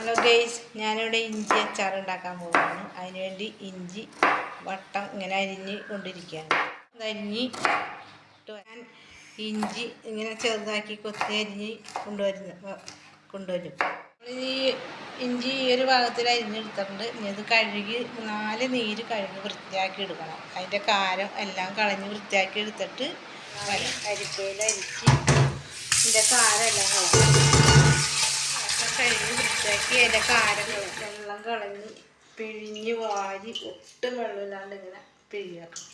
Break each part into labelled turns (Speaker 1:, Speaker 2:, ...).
Speaker 1: Hello guys, ഞാനിവിടെ ഇഞ്ചി അച്ചാർ ഉണ്ടാക്കാൻ പോവുകയാണ്. അതിനുവേണ്ടി ഇഞ്ചി വട്ടം ഇങ്ങനെ അരിഞ്ഞ് കൊണ്ടിരിക്കുകയാണ്. അരിഞ്ഞ് ഞാൻ ഇഞ്ചി ഇങ്ങനെ ചെറുതാക്കി കൊത്തി അരിഞ്ഞ് കൊണ്ടുവരും. ഈ ഇഞ്ചി ഈ ഒരു ഭാഗത്തിൽ അരിഞ്ഞെടുത്തിട്ടുണ്ട്. ഇനി ഇത് കഴുകി 4 നീര് കഴുകി വൃത്തിയാക്കി എടുക്കണം. അതിൻ്റെ കാരം എല്ലാം കളഞ്ഞ് വൃത്തിയാക്കി എടുത്തിട്ട് അരിപ്പയിൽ അരിച്ച് ഇതിൻ്റെ കാരെല്ലാം കഴുകി വൃത്തിയാക്കി അതിൻ്റെ കാരങ്ങൾ വെള്ളം കളഞ്ഞ് പിഴിഞ്ഞ് വാരി ഒട്ടും വെള്ളമില്ലാണ്ട് ഇങ്ങനെ പിഴിയാക്കും.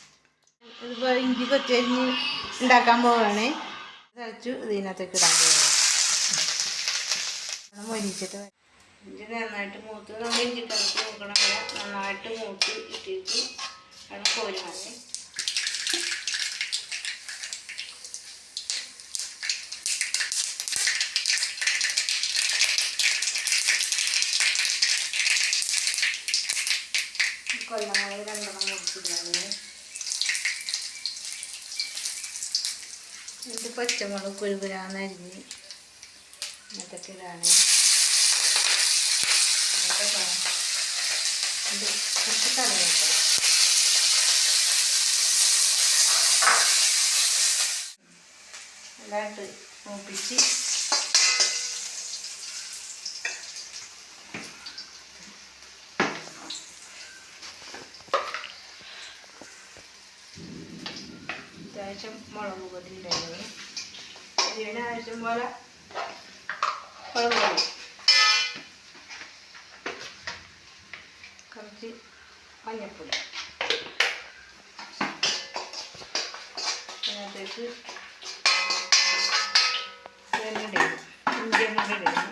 Speaker 1: ഇതിപ്പോൾ ഇഞ്ചി കൊച്ചരിഞ്ഞ് ഉണ്ടാക്കാൻ പോവുകയാണ്. തളിച്ചു ഇതിനകത്തേക്ക് ഇടാൻ പോവുകയാണ്. മൊരിച്ചിട്ട് ഇഞ്ചി നന്നായിട്ട് മൂത്ത് നമ്മൾ ഇഞ്ചി തളിച്ച് നോക്കണം. നന്നായിട്ട് മൂത്ത് ഇട്ടിട്ട് അത് കോരി മതി. കൊല്ലമുളക് 2 മുറിച്ചിട്ടാണ്. ഇത് പച്ചമുളക് കുരുകുരാന്ന് അരിഞ്ഞ് ഇങ്ങനത്തെ ഇടാണ്. ഇത് കുറച്ച് കറിവേപ്പില, നല്ലതായിട്ട് മൂപ്പിച്ച് അത്യാവശ്യം മുളക് പൊടി ഉണ്ടായിരുന്നു. എരിവിന് ആവശ്യം പോലെ മുളക് പൊടി, കുറച്ച് മഞ്ഞൾപ്പൊടി, അതിനകത്തേക്ക് ഇഞ്ചിയും കൂടി ഇടുന്നു.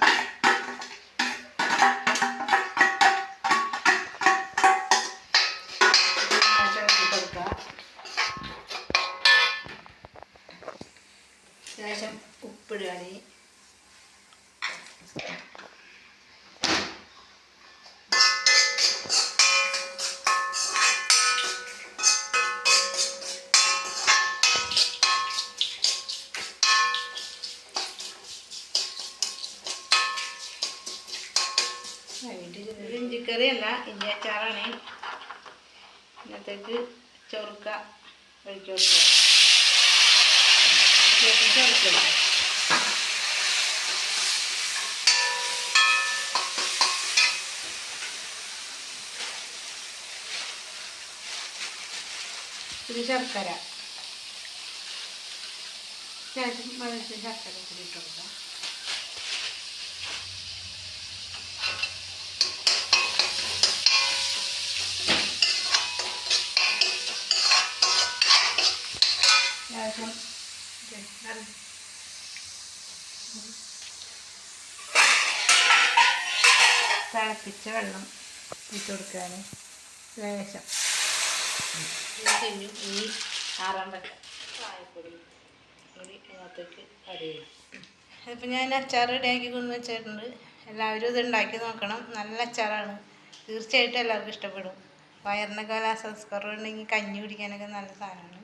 Speaker 1: ശേഷം ഉപ്പിടുകയാണ്. ഇഞ്ചിക്കറിയല്ല, ഇഞ്ചി അച്ചാറാണ്. ഇതിനകത്തേക്ക് ചൊറുക്ക ഒഴിച്ചു കൊടുക്കുക. ചൊറുക്കില്ല, ഇത് ശർക്കര, ശേഷം വെള്ളത്തിൽ ശർക്കര കൂടി ഇട്ട് കൊടുക്കാം. ശേഷം തിളപ്പിച്ച വെള്ളം ഇട്ട് കൊടുക്കുകയാണ്. ശേഷം ഈ ആറാൻ പറ്റും കായപ്പൊടി കൂടി അതിനകത്തേക്ക് അറിയണം. അതിപ്പോൾ ഞാൻ അച്ചാർ റെഡിയാക്കി കൊണ്ടു വെച്ചിട്ടുണ്ട്. എല്ലാവരും ഇത് ഉണ്ടാക്കി നോക്കണം. നല്ല അച്ചാറാണ്. തീർച്ചയായിട്ടും എല്ലാവർക്കും ഇഷ്ടപ്പെടും. വയറിനൊക്കെ വല്ല അസ്വസ്ഥത ഉണ്ടെങ്കിൽ കഞ്ഞി കുടിക്കാനൊക്കെ നല്ല സാധനമാണ്.